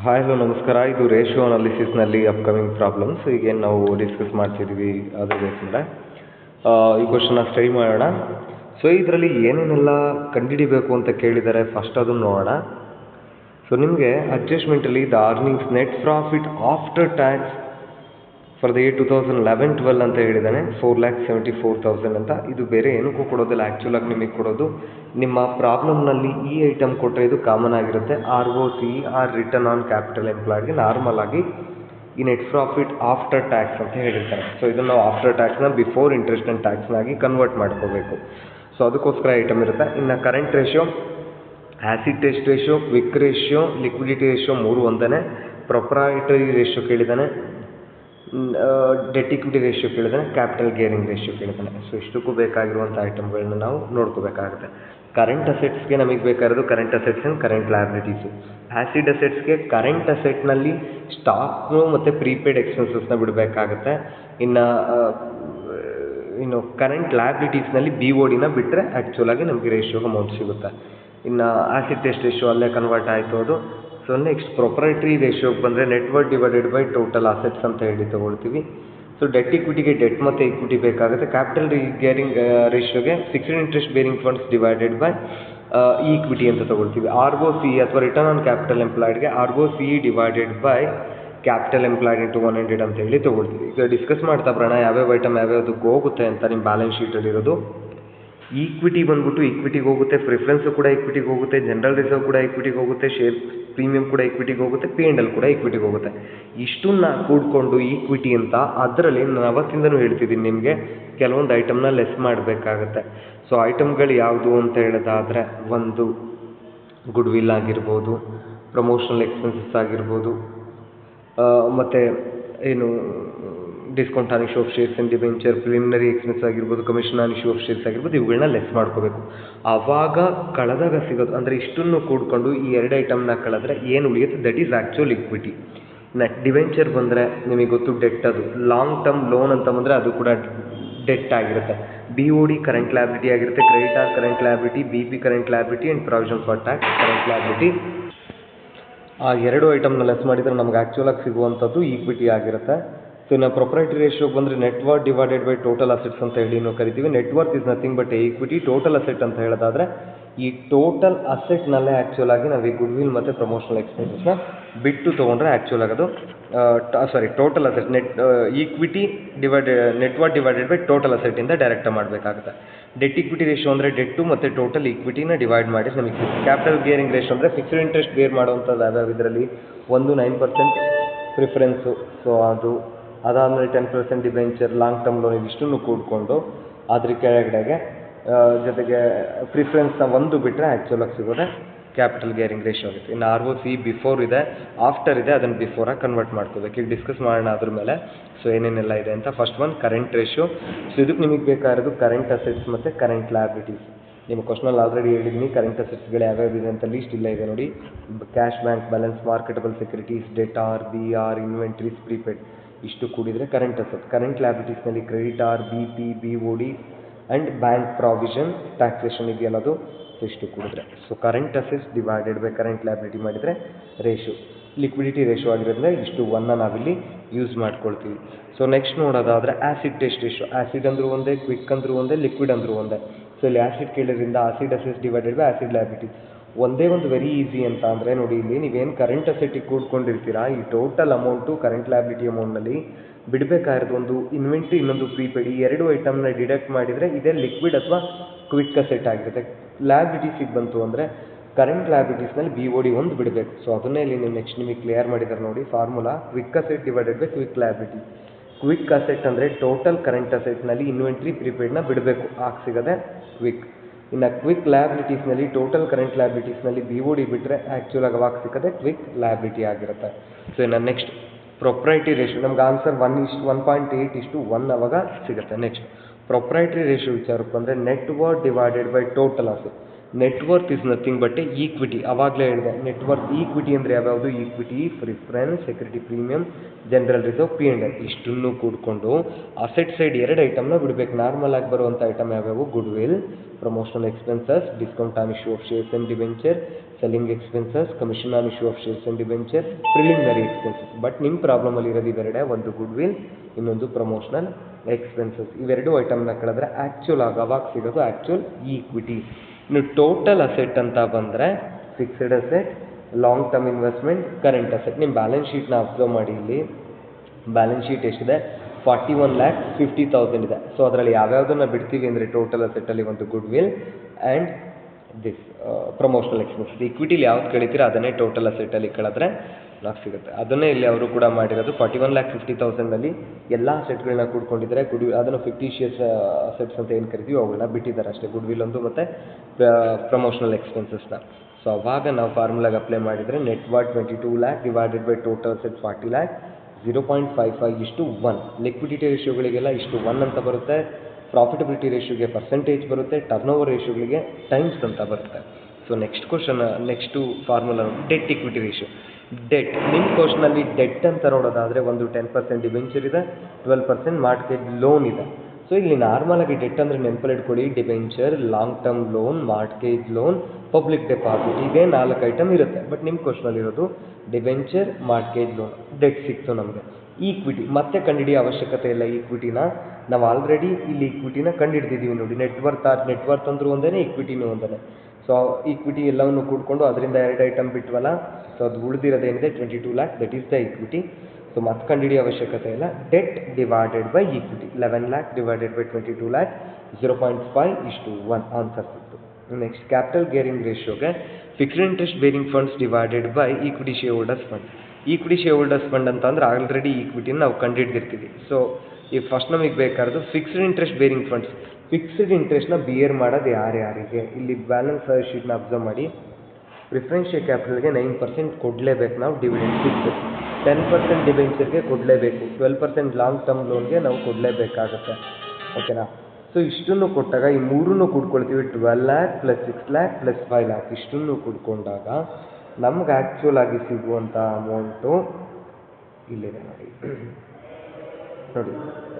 Hi hello ನಮಸ್ಕಾರ. ಇದು ratio ಅನಾಲಿಸಿಸ್ನಲ್ಲಿ upcoming problems ಈಗೇನು ನಾವು ಡಿಸ್ಕಸ್ ಮಾಡ್ತಿದ್ದೀವಿ ಅದ್ರ ಬೇಕಂದರೆ ಈ ಕ್ವಶನ್ನ ಸ್ಟಡಿ ಮಾಡೋಣ. ಸೊ ಇದರಲ್ಲಿ ಏನೇನೆಲ್ಲ ಕಂಡುಹಿಡಿಬೇಕು ಅಂತ ಕೇಳಿದ್ದಾರೆ, ಫಸ್ಟ್ ಅದನ್ನು ನೋಡೋಣ. ಸೊ ನಿಮಗೆ ಅಡ್ಜಸ್ಟ್ಮೆಂಟಲ್ಲಿ the earnings net profit after tax for the year 2011-12 ಅಂತ ಹೇಳಿದ್ದಾನೆ, 4,74,000 ಅಂತ. ಇದು ಬೇರೆ ಏನಕ್ಕೂ ಕೊಡೋದಿಲ್ಲ, ಆ್ಯಕ್ಚುಲಾಗಿ ನಿಮಗೆ ಕೊಡೋದು ನಿಮ್ಮ ಪ್ರಾಬ್ಲಮ್ನಲ್ಲಿ ಈ ಐಟಮ್ ಕೊಟ್ಟರೆ ಇದು ಕಾಮನ್ ಆಗಿರುತ್ತೆ. ROCE or return on capital ಎಂಪ್ಲಾಯ್ಡ್ಗೆ ನಾರ್ಮಲ್ ಆಗಿ ಈ ನೆಟ್ ಪ್ರಾಫಿಟ್ ಆಫ್ಟರ್ ಟ್ಯಾಕ್ಸ್ ಅಂತ ಹೇಳಿರ್ತಾರೆ. ಸೊ ಇದನ್ನು ನಾವು ಆಫ್ಟರ್ ಟ್ಯಾಕ್ಸ್ನ ಬಿಫೋರ್ ಇಂಟ್ರೆಸ್ಟ್ ಆ್ಯಂಡ್ ಟ್ಯಾಕ್ಸ್ನಾಗಿ ಕನ್ವರ್ಟ್ ಮಾಡ್ಕೋಬೇಕು. ಸೊ ಅದಕ್ಕೋಸ್ಕರ ಐಟಮ್ ಇರುತ್ತೆ. ಇನ್ನು current ratio, acid test ratio, quick ratio, liquidity ratio ಮೂರು ಒಂದೇ. ಪ್ರೊಪ್ರೈಟರಿ ರೇಷಿಯೋ ಕೇಳಿದ್ದಾನೆ, ಡೆಟ್ ಇಕ್ವಿಟಿ ರೇಷಿಯೋ ಕೇಳಿದ್ದಾನೆ, ಕ್ಯಾಪಿಟಲ್ ಗೇರಿಂಗ್ ರೇಷಿಯೋ ಕೇಳಿದ್ದಾನೆ. ಸೊ ಇಷ್ಟಕ್ಕೂ ಬೇಕಾಗಿರುವಂಥ ಐಟಮ್ಗಳನ್ನ ನಾವು ನೋಡ್ಕೋಬೇಕಾಗುತ್ತೆ. ಕರೆಂಟ್ ಅಸೆಟ್ಸ್ಗೆ ನಮಗೆ ಬೇಕಾಗಿರೋದು current assets and current liabilities. Acid ಅಸೆಟ್ಸ್ಗೆ ಕರೆಂಟ್ ಅಸೆಟ್ನಲ್ಲಿ ಸ್ಟಾಕು ಮತ್ತು ಪ್ರೀಪೇಯ್ಡ್ ಎಕ್ಸ್ಪೆನ್ಸಸ್ನ ಬಿಡಬೇಕಾಗುತ್ತೆ. ಇನ್ನು ಕರೆಂಟ್ ಲಯಬಿಲಿಟೀಸ್ನಲ್ಲಿ BODನ ಬಿಟ್ಟರೆ ಆ್ಯಕ್ಚುಲಾಗಿ ನಮಗೆ ರೇಷಿಯೋ ಅಮೌಂಟ್ ಸಿಗುತ್ತೆ. ಇನ್ನು ಆ್ಯಸಿಡ್ ಟೆಸ್ಟ್ ರೇಷಿಯೋ ಅಲ್ಲೇ ಕನ್ವರ್ಟ್ ಆಯಿತು ಅದು. ಸೊ ನೆಕ್ಸ್ಟ್ ಪ್ರೊಪ್ರೈಟ್ರಿ ರೇಷಿಯೋಗೆ ಬಂದರೆ net worth divided by total assets ಅಂತ ಹೇಳಿ ತೊಗೊಳ್ತೀವಿ. ಸೊ ಡೆಟ್ ಇಕ್ವಿಟಿಗೆ ಡೆಟ್ ಮತ್ತು ಇಕ್ವಿಟಿ ಬೇಕಾಗುತ್ತೆ. ಕ್ಯಾಪಿಟಲ್ ಗೇರಿಂಗ್ ರೇಷಿಯೋಗೆ fixed interest bearing funds divided by equity ಅಂತ ತೊಗೊಳ್ತೀವಿ. ROCE ಅಥವಾ ರಿಟರ್ನ್ ಆನ್ ಕ್ಯಾಪಿಟಲ್ ಎಂಪ್ಲಾಯ್ಡ್ಗೆ ROCE divided by capital employed into 100 ಅಂತ ಹೇಳಿ ತೊಗೊಳ್ತೀವಿ. ಈಗ ಡಿಸ್ಕಸ್ ಮಾಡ್ತಾ ಬರೋಣ ಯಾವ್ಯಾವ ಐಟಮ್ ಯಾವ್ಯಾವುದಕ್ಕೆ ಹೋಗುತ್ತೆ ಅಂತ ನಿಮ್ಮ ಬ್ಯಾಲೆನ್ಸ್ ಶೀಟಲ್ಲಿರೋದು. ಈಕ್ವಿಟಿ ಬಂದ್ಬಿಟ್ಟು ಈಕ್ವಿಟಿಗೆ ಹೋಗುತ್ತೆ, ಪ್ರಿಫರೆನ್ಸು ಕೂಡ ಈಕ್ವಿಟಿಗೆ ಹೋಗುತ್ತೆ, ಜನರಲ್ ರಿಸರ್ವ್ ಕೂಡ ಈಕ್ವಿಟಿಗೆ ಹೋಗುತ್ತೆ, ಶೇರ್ ಪ್ರೀಮಿಯಂ ಕೂಡ ಈಕ್ವಿಟಿಗೆ ಹೋಗುತ್ತೆ, P&L ಕೂಡ ಈಕ್ವಿಟಿಗೆ ಹೋಗುತ್ತೆ. ಇಷ್ಟನ್ನ ಕೂಡಿಕೊಂಡು ಈಕ್ವಿಟಿ ಅಂತ ಅದರಲ್ಲಿ ನಾನು ಅವತ್ತಿಂದನೂ ಹೇಳ್ತಿದ್ದೀನಿ ನಿಮಗೆ ಕೆಲವೊಂದು ಐಟಮ್ನ ಲೆಸ್ ಮಾಡಬೇಕಾಗತ್ತೆ. ಸೊ ಐಟಮ್ಗಳು ಯಾವುದು ಅಂತ ಹೇಳೋದಾದರೆ ಒಂದು ಗುಡ್ ವಿಲ್ ಆಗಿರ್ಬೋದು, ಪ್ರಮೋಷನಲ್ ಎಕ್ಸ್ಪೆನ್ಸಸ್ ಆಗಿರ್ಬೋದು, ಮತ್ತು ಏನು discount on issue of shares and debenture, preliminary expense ಆಗಿರ್ಬೋದು, commission on issue of shares ಆಗಿರ್ಬೋದು, ಇವುಗಳನ್ನ ಲೆಸ್ ಮಾಡ್ಕೋಬೇಕು. ಆವಾಗ ಕಳೆದಾಗ ಸಿಗೋದು ಅಂದರೆ ಇಷ್ಟನ್ನು ಕೂಡ್ಕೊಂಡು ಈ ಎರಡು ಐಟಮ್ನ ಕಳೆದ್ರೆ ಏನು ಉಳಿಯುತ್ತೆ, that is actual equity. Debenture ಬಂದರೆ ನಿಮಗೆ ಗೊತ್ತು ಡೆಟ್, ಅದು ಲಾಂಗ್ ಟರ್ಮ್ ಲೋನ್ ಅಂತ ಬಂದರೆ ಅದು ಕೂಡ ಡೆಟ್ ಆಗಿರುತ್ತೆ. BOD ಕರೆಂಟ್ ಲಯಬಿಲಿಟಿ ಆಗಿರುತ್ತೆ, creditor current liability, BP current liability and provision for tax current liability. ಆ ಎರಡು ಐಟಮ್ನ ಲೆಸ್ ಮಾಡಿದರೆ ನಮ್ಗೆ ಆ್ಯಕ್ಚುಲಾಗಿ ಸಿಗುವಂಥದ್ದು ಈಕ್ವಿಟಿ ಆಗಿರುತ್ತೆ. ಸೊ ಇನ್ನು ಪ್ರೊಪ್ರೈಟರಿ ರೇಷಿಯೋಗೆ ಬಂದರೆ net worth divided by total assets ಅಂತ ಹೇಳಿ ನಾವು ಕರಿತೀವಿ. Net worth is nothing but equity. Total asset ಅಂತ ಹೇಳೋದಾದರೆ ಈ ಟೋಟಲ್ ಅಸೆಟ್ನಲ್ಲೇ ಆ್ಯಕ್ಚುಲಾಗಿ ನಾವು ಈ ಗುಡ್ ವಿಲ್ ಮತ್ತು ಪ್ರಮೋಷನಲ್ ಎಕ್ಸ್ಪೆನ್ಸಸ್ನ ಬಿಟ್ಟು ತೊಗೊಂಡ್ರೆ ಆ್ಯಕ್ಚುಲಾಗಿ ಅದು total asset equity net worth divided by total ಅಸೆಟ್ಟಿಂದ ಡೈರೆಕ್ಟಾಗಿ ಮಾಡಬೇಕಾಗುತ್ತೆ. ಡೆಟ್ ಇಕ್ವಿಟಿ ರೇಷಿಯೋ ಅಂದರೆ ಡೆಟ್ಟು ಮತ್ತು ಟೋಟಲ್ ಈಕ್ವಿಟಿನ ಡಿವೈಡ್ ಮಾಡಿ ನಮಗೆ ಸಿಗುತ್ತೆ. ಕ್ಯಾಪಿಟಲ್ ಗೇರಿಂಗ್ ರೇಷಿಯೋ ಅಂದರೆ ಫಿಕ್ಸ್ಡ್ ಇಂಟ್ರೆಸ್ಟ್ ಬೇರ್ ಮಾಡುವಂಥದ್ದು ಯಾವ್ಯಾವ ಇದರಲ್ಲಿ 9% ಪ್ರಿಫರೆನ್ಸು. ಸೊ ಅದಾದಮೇಲೆ 10% ಡಿಬೆಂಚರ್, ಲಾಂಗ್ ಟರ್ಮ್ ಲೋನ್, ಇದಿಷ್ಟನ್ನು ಕೂಡಿಕೊಂಡು ಅದ್ರ ಕೆಳಗಡೆಗೆ ಜೊತೆಗೆ ಪ್ರಿಫರೆನ್ಸ್ನ ಒಂದು ಬಿಟ್ಟರೆ ಆ್ಯಕ್ಚುಲಾಗಿ ಸಿಗೋದೆ ಕ್ಯಾಪಿಟಲ್ ಗೇರಿಂಗ್ ರೇಷಿಯೋ ಆಗುತ್ತೆ. ಇನ್ನು ROCE ಬಿಫೋರ್ ಇದೆ, ಆಫ್ಟರ್ ಇದೆ, ಅದನ್ನು ಬಿಫೋರಾಗಿ ಕನ್ವರ್ಟ್ ಮಾಡ್ಕೋಬೇಕು. ಈಗ ಡಿಸ್ಕಸ್ ಮಾಡೋಣ ಅದ್ರ ಮೇಲೆ. ಸೊ ಏನೇನೆಲ್ಲ ಇದೆ ಅಂತ. First one current ratio. So ಇದಕ್ಕೆ ನಿಮಗೆ ಬೇಕಾಗಿರೋದು ಕರೆಂಟ್ ಅಸೆಟ್ಸ್ ಮತ್ತು ಕರೆಂಟ್ ಲಯಬಿಲಿಟೀಸ್. ನಿಮ್ಮ ಕ್ವಶ್ನಲ್ಲಿ ಆಲ್ರೆಡಿ ಹೇಳಿದ್ದೀನಿ ಕರೆಂಟ್ ಅಸೆಟ್ಸ್ಗಳು ಯಾವ್ಯಾವ ಇದೆ ಅಂತ ಲೀಸ್ಟ್ ಇಲ್ಲ ಇದೆ ನೋಡಿ. Cash, bank balance, marketable securities, debtor, BR, inventories, prepaid, ಇಷ್ಟು ಕೂಡಿದರೆ ಕರೆಂಟ್ ಅಸೆಟ್. ಕರೆಂಟ್ ಲಯಬಿಲಿಟೀಸ್ನಲ್ಲಿ creditor, BP, BOD and bank provision, taxation ಇದೆಯಲ್ಲ ಅದು, ಇಷ್ಟು ಕೂಡಿದ್ರೆ. So current assets divided by current liability ಮಾಡಿದರೆ ರೇಷಿಯೋ. ಲಿಕ್ವಿಡಿಟಿ ರೇಷಿಯೋ ಆಗಿರೋದ್ರಿಂದ ಇಷ್ಟು ಒನ್ನ ನಾವಿಲ್ಲಿ ಯೂಸ್ ಮಾಡ್ಕೊಳ್ತೀವಿ. ಸೊ ನೆಕ್ಸ್ಟ್ ನೋಡೋದಾದರೆ ಆ್ಯಸಿಡ್ ಟೆಸ್ಟ್ ರೇಷಿಯೋ. ಆ್ಯಸಿಡ್ ಅಂದರೂ ಒಂದೇ, ಕ್ವಿಕ್ ಅಂದರೂ ಒಂದೇ, ಲಿಕ್ವಿಡ್ ಅಂದರೂ ಒಂದೇ. ಸೊ ಇಲ್ಲಿ ಆ್ಯಸಿಡ್ ಕೇಳಿದ್ರಿಂದ acid assets divided by acid liability. ಒಂದೇ ಒಂದು ವೆರಿ ಈಸಿ ಅಂತ ಅಂದರೆ ನೋಡಿ, ಇಲ್ಲಿ ನೀವೇನು ಕರೆಂಟ್ ಅಸೆಟ್ಟಿಗೆ ಕೂಡ್ಕೊಂಡಿರ್ತೀರಾ ಈ ಟೋಟಲ್ ಅಮೌಂಟು ಕರೆಂಟ್ ಲಯಬಿಲಿಟಿ ಅಮೌಂಟ್ನಲ್ಲಿ ಬಿಡಬೇಕಾಗಿರೋದು ಒಂದು ಇನ್ವೆಂಟ್ರಿ, ಇನ್ನೊಂದು ಪ್ರೀಪೇಯ್ಡ್. ಈ ಎರಡು ಐಟಮ್ನ ಡಿಡಕ್ಟ್ ಮಾಡಿದರೆ ಇದೇ ಲಿಕ್ವಿಡ್ ಅಥವಾ ಕ್ವಿಕ್ ಅಸೆಟ್ ಆಗಿರುತ್ತೆ. ಲಯಬಿಲಿಟೀಸಿಗೆ ಬಂತು ಅಂದರೆ ಕರೆಂಟ್ ಲಯಬಿಲಿಟೀಸ್ನಲ್ಲಿ BOD ಒಂದು ಬಿಡಬೇಕು. ಸೊ ಅದನ್ನೇ ಇಲ್ಲಿ ನೀವು ನೆಕ್ಸ್ಟ್ ನಿಮಗೆ ಕ್ಲಿಯರ್ ಮಾಡಿದ್ದಾರೆ ನೋಡಿ formula. Quick asset divided by quick liability. Quick asset ಅಂದರೆ ಟೋಟಲ್ ಕರೆಂಟ್ ಅಸೆಟ್ನಲ್ಲಿ ಇನ್ವೆಂಟ್ರಿ ಪ್ರೀಪೇಯ್ಡ್ನ ಬಿಡಬೇಕು, ಆಗ ಸಿಗೋದೆ ಕ್ವಿಕ್. ಇನ್ನು ಕ್ವಿಕ್ ಲಯಬಿಲಿಟೀಸ್ನಲ್ಲಿ ಟೋಟಲ್ ಕರೆಂಟ್ ಲಯಬಿಲಿಟೀಸ್ನಲ್ಲಿ BOD ಬಿಟ್ಟರೆ ಆ್ಯಕ್ಚುಲಾಗಿ ಅವಾಗ ಸಿಗೋದೆ ಕ್ವಿಕ್ ಲಯಬಿಲಿಟಿ ಆಗಿರುತ್ತೆ. ಸೊ ಇನ್ನು ನೆಕ್ಸ್ಟ್ ಪ್ರೊಪ್ರೈಟರಿ ರೇಷಿಯೋ. ನಮ್ಗೆ ಆನ್ಸರ್ 1:8:1 ಅವಾಗ ಸಿಗುತ್ತೆ. ನೆಕ್ಸ್ಟ್ ಪ್ರೊಪ್ರೈಟರಿ ರೇಷಿಯೋ ವಿಚಾರಕ್ಕೆ ಬಂದರೆ net worth divided by total asset. Net worth is nothing but equity. ಅವಾಗಲೇ ಹೇಳಿದೆ ನೆಟ್ವರ್ತ್ ಈಕ್ವಿಟಿ ಅಂದರೆ ಯಾವ್ಯಾವುದು, equity, preference, security premium, general reserve, P and L ಇಷ್ಟನ್ನು ಕೂಡ್ಕೊಂಡು ಅಸೆಟ್ ಸೈಡ್ ಎರಡು ಐಟಮ್ನ ಬಿಡಬೇಕು. ನಾರ್ಮಲ್ ಆಗಿ ಬರುವಂಥ ಐಟಮ್ ಯಾವ್ಯಾವು, good will, promotional expenses, discount on issue of shares and debenture, selling expenses, commission on issue of shares and debenture, preliminary expenses. But ನಿಮ್ಮ ಪ್ರಾಬ್ಲಮಲ್ಲಿ ಇರೋದು ಇವೆರಡೇ, ಒಂದು good will, ಇನ್ನೊಂದು ಪ್ರಮೋಷನಲ್ ಎಕ್ಸ್ಪೆನ್ಸಸ್. ಇವೆರಡು ಐಟಮ್ನ ಕಳೆದ್ರೆ ಆ್ಯಕ್ಚುಲ್ ಅವಾಗ ಸಿಗೋದು ಆ್ಯಕ್ಚುಲ್ ಈಕ್ವಿಟಿ. ಇನ್ನು ಟೋಟಲ್ ಅಸೆಟ್ ಅಂತ ಬಂದರೆ fixed asset, long term investment, current asset. ನಿಮ್ಮ ಬ್ಯಾಲೆನ್ಸ್ ಶೀಟ್ನ ಅಬ್ಸರ್ವ್ ಮಾಡಿ. ಇಲ್ಲಿ ಬ್ಯಾಲೆನ್ಸ್ ಶೀಟ್ ಎಷ್ಟಿದೆ, 41,50,000 ಇದೆ. ಸೊ ಅದರಲ್ಲಿ ಯಾವ್ಯಾವುದನ್ನು ಬಿಡ್ತೀವಿ ಅಂದರೆ ಟೋಟಲ್ ಅಸೆಟ್ಟಲ್ಲಿ ಒಂದು goodwill and this promotional expenses. ಈಕ್ವಿಟಿಲಿ ಯಾವ್ದು ಕಳಿತೀರ ಅದನ್ನೇ ಟೋಟಲ್ ಅಸೆಟ್ಟಲ್ಲಿ ಕಳೆದ್ರೆ ನಾವು ಸಿಗುತ್ತೆ. ಅದನ್ನೇ ಇಲ್ಲಿ ಅವರು ಕೂಡ ಮಾಡಿರೋದು. 41,50,000 ಎಲ್ಲ ಅಸೆಟ್ಗಳನ್ನ ಕೂಡ್ಕೊಂಡಿದ್ದಾರೆ. ಗುಡ್ ವಿಲ್ ಅದನ್ನು ಫಿಕ್ಟಿಷಿಯಸ್ ಅಸೆಟ್ಸ್ ಅಂತ ಏನು ಕರಿತೀವಿ ಅವುಗಳನ್ನ ಬಿಟ್ಟಿದ್ದಾರೆ ಅಷ್ಟೇ, ಗುಡ್ ವಿಲ್ ಒಂದು ಮತ್ತು ಪ್ರಮೋಷನಲ್ ಎಕ್ಸ್ಪೆನ್ಸಸ್ನ. ಸೊ ಅವಾಗ ನಾವು ಫಾರ್ಮುಲಾಗೆ ಅಪ್ಲೈ ಮಾಡಿದರೆ net worth 22 lakh divided by total asset 40 lakh, 0.55:1. Liquidity ರೇಷಿಯೋಗಳಿಗೆಲ್ಲ 1 ಅಂತ ಬರುತ್ತೆ. ಪ್ರಾಫಿಟಬಿಲಿಟಿ ರೇಷಿಯೋಗೆ ಪರ್ಸೆಂಟೇಜ್ ಬರುತ್ತೆ. ಟರ್ನ್ ಓವರ್ ರೇಷಿಯೋಗಳಿಗೆ ಟೈಮ್ಸ್ ಅಂತ ಬರುತ್ತೆ. So next formula debt equity ratio. Debt ನಿಮ್ಮ ಕ್ವಶನಲ್ಲಿ ಡೆಟ್ ಅಂತ ನೋಡೋದಾದರೆ ಒಂದು 10% ಡಿಬೆಂಚರ್ ಇದೆ, 12% ಮಾರ್ಟ್ಗೇಜ್ ಲೋನ್ ಇದೆ. ಸೊ ಇಲ್ಲಿ ನಾರ್ಮಲಾಗಿ ಡೆಟ್ ಅಂದರೆ ನೆನಪಲ್ಲಿ ಇಟ್ಕೊಳ್ಳಿ, debenture, long term loan, mortgage loan, public deposit, ಇದೇ 4 ಐಟಮ್ ಇರುತ್ತೆ. ಬಟ್ ನಿಮ್ಮ ಕ್ವಶನಲ್ಲಿರೋದು ಡಿಬೆಂಚರ್, ಮಾರ್ಟ್ಗೇಜ್ ಲೋನ್, ಡೆಟ್ ಸಿಕ್ತು ನಮಗೆ. ಈಕ್ವಿಟಿ ಮತ್ತೆ ಕಂಡುಹಿಡಿಯೋ ಅವಶ್ಯಕತೆ ಇಲ್ಲ. ಈಕ್ವಿಟಿನ ನಾವು ಆಲ್ರೆಡಿ ಇಲ್ಲಿ ಈಕ್ವಿಟಿನ ಕಂಡುಹಿಡಿದಿದ್ದೀವಿ ನೋಡಿ. ನೆಟ್ವರ್ತ್ ಅಂದರೂ ಒಂದೇ, ಈಕ್ವಿಟಿನೂ ಒಂದೇ. ಸೊ ಈಕ್ವಿಟಿ ಎಲ್ಲವನ್ನು ಕೂಡ್ಕೊಂಡು ಅದರಿಂದ 2 ಐಟಮ್ ಬಿಟ್ವಲ್ಲ, ಸೊ ಅದು ಉಳಿದಿರೋದೇನಿದೆ 22 lakh, that is the equity. So ಮತ್ತೆ ಕಂಡುಹಿಡಿಯೋ ಅವಶ್ಯಕತೆ ಇಲ್ಲ. Debt divided by equity 11 lakh divided by 22 lakh, 0.5:1 answer ಸಿಕ್ತು. ನೆಕ್ಸ್ಟ್ ಕ್ಯಾಪಿಟಲ್ ಗೇರಿಂಗ್ ರೇಷಿಯೋಗೆ fixed interest bearing funds divided by equity shareholders fund. Equity shareholders fund ಅಂತ ಅಂದರೆ already ಈಕ್ವಿಟಿನ ನಾವು ಕಂಡುಹಿಡ್ದಿರ್ತೀವಿ. So ಈಗ ಫಸ್ಟ್ ನಮಗೆ ಬೇಕಾಗಿರೋದು fixed interest bearing funds. Fixed ಇಂಟ್ರೆಸ್ಟ್ನ bear ಮಾಡೋದು ಯಾರ್ಯಾರಿಗೆ, ಇಲ್ಲಿ ಬ್ಯಾಲೆನ್ಸ್ ಶೀಟ್ನ ಅಬ್ಸರ್ವ್ ಮಾಡಿ. ಪ್ರಿಫರೆನ್ಸ್ ಶೇರ್ ಕ್ಯಾಪಿಟಲ್ಗೆ 9% ಕೊಡಲೇಬೇಕು ನಾವು ಡಿವಿಡೆಂಡ್ ಫಿಕ್ಸ್, 10% ಡಿಬೆಂಚರ್ಗೆ ಕೊಡಲೇಬೇಕು, 12% ಲಾಂಗ್ ಟರ್ಮ್ ಲೋನ್ಗೆ ನಾವು ಕೊಡಲೇಬೇಕಾಗುತ್ತೆ. ಓಕೆನಾ. ಸೊ ಇಷ್ಟನ್ನು ಕೊಟ್ಟಾಗ ಈ ಮೂರನ್ನು ಕೂಡ್ಕೊಳ್ತೀವಿ, 12 lakh + 6 lakh + 5 lakh ಇಷ್ಟನ್ನು ಕೂಡ್ಕೊಂಡಾಗ ನಮ್ಗೆ ಆ್ಯಕ್ಚುಲ್ ಆಗಿ ಸಿಗುವಂಥ ಅಮೌಂಟು ಇಲ್ಲಿದೆ ನೋಡಿ.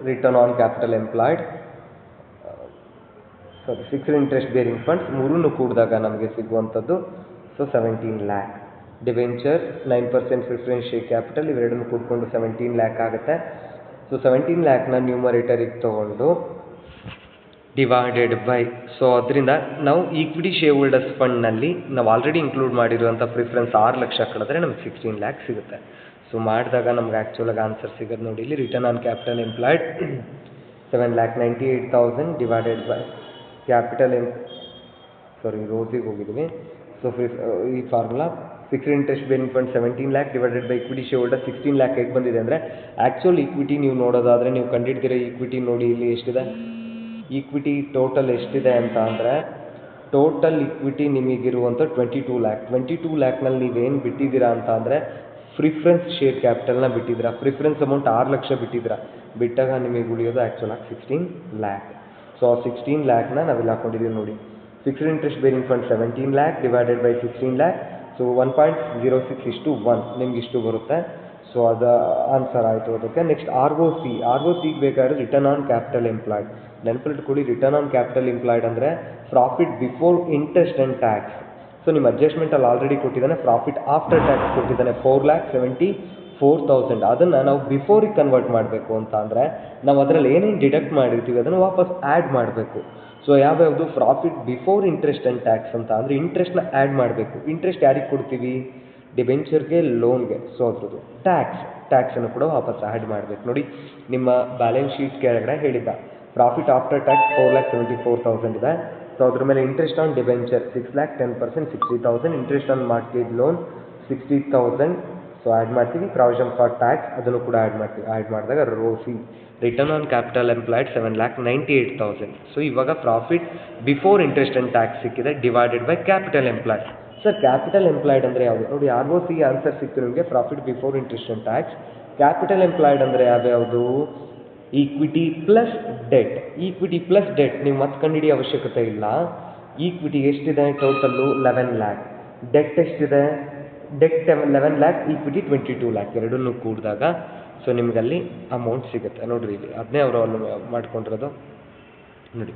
Return on capital employed, fixed interest bearing funds ಮೂರನ್ನು ಕೂಡಿದಾಗ ನಮಗೆ ಸಿಗುವಂಥದ್ದು 17 lakh. Debenture 9% preference share capital ಇವೆರಡನ್ನು ಕೂಡ್ಕೊಂಡು 17 lakh ಆಗುತ್ತೆ. ಸೊ 17 lakhನ ನ್ಯೂಮರೇಟರಿಗೆ ತೊಗೊಂಡು ಡಿವೈಡೆಡ್ ಬೈ, ಸೊ ಅದರಿಂದ ನಾವು ಈಕ್ವಿಟಿ ಶೇರ್ ಹೋಲ್ಡರ್ಸ್ ಫಂಡ್ನಲ್ಲಿ ನಾವು ಆಲ್ರೆಡಿ ಇನ್ಕ್ಲೂಡ್ ಮಾಡಿರುವಂಥ ಪ್ರಿಫರೆನ್ಸ್ 6 ಲಕ್ಷ ಕಳೆದ್ರೆ ನಮಗೆ 16 lakh ಸಿಗುತ್ತೆ. ಸೊ ಮಾಡಿದಾಗ ನಮ್ಗೆ ಆ್ಯಕ್ಚುಲಾಗಿ ಆನ್ಸರ್ ಸಿಗೋದು ನೋಡಿ. ಇಲ್ಲಿ return on capital employed 7,98,000 divided by capital ರೋಸಿಗೆ ಹೋಗಿದ್ವಿ. ಸೊ ಈ formula fixed interest bearing fund 17 lakh divided by equity shareholder 16 lakh ಹೇಗೆ ಬಂದಿದೆ ಅಂದರೆ ಆ್ಯಕ್ಚುಲ್ ಈಕ್ವಿಟಿ ನೀವು ನೋಡೋದಾದರೆ ನೀವು ಕಂಡಿಡ್ದಿರೋ ಈಕ್ವಿಟಿ ನೋಡಿ ಇಲ್ಲಿ ಎಷ್ಟಿದೆ. ಈಕ್ವಿಟಿ ಟೋಟಲ್ ಎಷ್ಟಿದೆ ಅಂತ ಅಂದರೆ ಟೋಟಲ್ ಈಕ್ವಿಟಿ ನಿಮಗಿರುವಂಥ 22 lakh. 22 lakhನಲ್ಲಿ ನೀವೇನು ಬಿಟ್ಟಿದ್ದೀರಾ ಅಂತ ಅಂದರೆ ಪ್ರಿಫರೆನ್ಸ್ ಶೇರ್ ಕ್ಯಾಪಿಟಲ್ನ ಬಿಟ್ಟಿದ್ದೀರಾ. ಪ್ರಿಫರೆನ್ಸ್ ಅಮೌಂಟ್ 6 ಲಕ್ಷ ಬಿಟ್ಟಿದ್ದೀರಾ. ಬಿಟ್ಟಾಗ ನಿಮಗೆ ಉಳಿಯೋದು ಆ್ಯಕ್ಚುಲಾಗಿ 16 lakh. ಸೊ 16 lakhನ ನಾವಿಲ್ಲಿ ಹಾಕೊಂಡಿದ್ದೀವಿ ನೋಡಿ. Fixed interest bearing fund 17 lakh divided by 16 lakh, so 1.06:1 ನಿಮ್ಗೆ ಇಷ್ಟು ಬರುತ್ತೆ. ಸೊ ಅದು ಆನ್ಸರ್ ಆಯಿತು ಅದಕ್ಕೆ. ನೆಕ್ಸ್ಟ್ ROC ಬೇಕಾದ್ರೆ ರಿಟರ್ನ್ ಆನ್ ಕ್ಯಾಪಿಟಲ್ ಎಂಪ್ಲಾಯ್ಡ್. ನೆನಪಿಟ್ಕೊಳ್ಳಿ, ರಿಟರ್ನ್ ಆನ್ ಕ್ಯಾಪಿಟಲ್ ಎಂಪ್ಲಾಯ್ಡ್ ಅಂದರೆ profit before interest and tax. So ನಿಮ್ಮ ಅಡ್ಜಸ್ಟ್ಮೆಂಟಲ್ಲಿ ಆಲ್ರೆಡಿ ಕೊಟ್ಟಿದ್ದಾನೆ, ಪ್ರಾಫಿಟ್ ಆಫ್ಟರ್ ಟ್ಯಾಕ್ಸ್ ಕೊಟ್ಟಿದ್ದಾನೆ 4,74,000. ಅದನ್ನು ನಾವು ಬಿಫೋರಿಗೆ ಕನ್ವರ್ಟ್ ಮಾಡಬೇಕು ಅಂತ ಅಂದರೆ ನಾವು ಅದರಲ್ಲಿ ಏನೇನು ಡಿಡಕ್ಟ್ ಮಾಡಿರ್ತೀವಿ ಅದನ್ನು ವಾಪಸ್ ಆ್ಯಡ್ ಮಾಡಬೇಕು. ಸೊ ಯಾವ್ಯಾವುದು profit before interest and tax ಅಂತ ಅಂದರೆ ಇಂಟ್ರೆಸ್ಟ್ನ ಆ್ಯಡ್ ಮಾಡಬೇಕು. ಇಂಟ್ರೆಸ್ಟ್ ಯಾರಿಗೆ ಕೊಡ್ತೀವಿ, ಡಿಬೆಂಚರ್ಗೆ, ಲೋನ್ಗೆ. ಸೊ ಅದ್ರದ್ದು ಟ್ಯಾಕ್ಸನ್ನು ಕೂಡ ವಾಪಸ್ ಆ್ಯಡ್ ಮಾಡಬೇಕು. ನೋಡಿ ನಿಮ್ಮ ಬ್ಯಾಲೆನ್ಸ್ ಶೀಟ್ ಕೆಳಗಡೆ ಹೇಳಿದ್ದ ಪ್ರಾಫಿಟ್ ಆಫ್ಟರ್ ಟ್ಯಾಕ್ಸ್ 4,74,000 ಇದೆ. ಸೊ ಅದ್ರ ಮೇಲೆ interest on debenture 6 lakh, 10% 60,000, interest on mortgage loan 60,000. So add ಮಾಡ್ತೀವಿ. ಪ್ರಾವಿಷನ್ ಫಾರ್ ಟ್ಯಾಕ್ಸ್ ಅದನ್ನು ಕೂಡ ಆ್ಯಡ್ ಮಾಡ್ತೀವಿ. ಆ್ಯಡ್ ಮಾಡಿದಾಗ ROCE return on capital employed 7,98,000. So ಇವಾಗ profit before interest and tax ಸಿಕ್ಕಿದೆ divided by capital employed. Sir capital employed ಅಂದರೆ ಯಾವುದು ನೋಡಿ, ROC ಆನ್ಸರ್ ಸಿಕ್ತು ನಿಮಗೆ, profit before interest and tax. Capital employed ಅಂದರೆ ಯಾವ್ಯಾವುದು, equity plus debt. Equity plus debt ನೀವು ಮತ್ತೆ ಕಂಡುಹಿಡಿಯೋ ಅವಶ್ಯಕತೆ ಇಲ್ಲ. ಈಕ್ವಿಟಿ ಎಷ್ಟಿದೆ ಟೋಟಲ್ಲು 11 ಲ್ಯಾಕ್, ಡೆಟ್ ಎಷ್ಟಿದೆ, ಡೆಟ್ 11 ಲ್ಯಾಕ್, ಈಕ್ವಿಟಿ 22 ಲ್ಯಾಕ್, ಎರಡನ್ನೂ ಕೂಡಿದಾಗ ಸೊ ನಿಮಗಲ್ಲಿ ಅಮೌಂಟ್ ಸಿಗುತ್ತೆ ನೋಡಿರಿ. ಇಲ್ಲಿ ಅದನ್ನೇ ಅವರು ಅಲ್ಲಿ ಮಾಡ್ಕೊಂಡಿರೋದು ನೋಡಿ.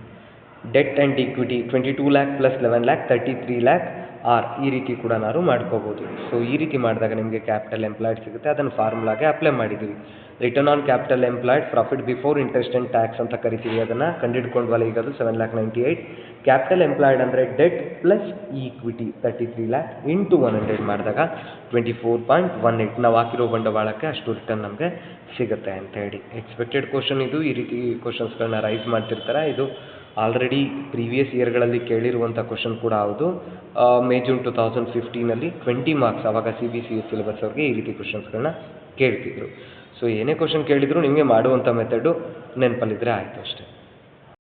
Debt and equity 22 lakh plus 11 lakh 33 lakh are, ಈ ರೀತಿ ಕೂಡ ನಾವು ಮಾಡ್ಕೋಬೋದು. ಸೊ ಈ ರೀತಿ ಮಾಡಿದಾಗ ನಿಮಗೆ ಕ್ಯಾಪಿಟಲ್ ಎಂಪ್ಲಾಯ್ಡ್ ಸಿಗುತ್ತೆ. ಅದನ್ನು ಫಾರ್ಮುಲಾಗೆ ಅಪ್ಲೈ ಮಾಡಿದ್ದೀವಿ. Return on capital employed, profit before interest and tax ಅಂತ ಕರಿತೀವಿ. ಅದನ್ನು ಕಂಡುಹಿಡ್ಕೊಂಡ್ವಲ್ಲ ಈಗ ಅದು 7,98,000. ಕ್ಯಾಪಿಟಲ್ ಎಂಪ್ಲಾಯ್ಡ್ ಅಂದರೆ debt plus equity 33 lac into 100 ಮಾಡಿದಾಗ 24.18 ನಾವು ಹಾಕಿರೋ ಬಂಡವಾಳಕ್ಕೆ ಅಷ್ಟು ರಿಟರ್ನ್ ನಮಗೆ ಸಿಗುತ್ತೆ ಅಂತ ಹೇಳಿ. ಎಕ್ಸ್ಪೆಕ್ಟೆಡ್ ಕ್ವಶನ್ ಇದು. ಈ ರೀತಿ ಕ್ವಶನ್ಸ್ಗಳನ್ನ ರೈಸ್ ಮಾಡ್ತಿರ್ತಾರೆ. ಇದು ಆಲ್ರೆಡಿ ಪ್ರೀವಿಯಸ್ ಇಯರ್ಗಳಲ್ಲಿ ಕೇಳಿರುವಂಥ ಕ್ವಶನ್ ಕೂಡ ಹೌದು. ಮೇ ಜೂನ್ 2015 20 ಮಾರ್ಕ್ಸ್ ಆವಾಗ CBCS ಸಿಲೆಬಸ್ ಅವ್ರಿಗೆ ಈ ರೀತಿ ಕ್ವಶನ್ಸ್ಗಳನ್ನ ಕೇಳ್ತಿದ್ರು. ಸೊ ಏನೇ ಕ್ವಶನ್ ಕೇಳಿದ್ರು ನಿಮಗೆ ಮಾಡುವಂಥ ಮೆಥಡು ನೆನಪಲ್ಲಿದ್ದರೆ ಆಯಿತು ಅಷ್ಟೇ.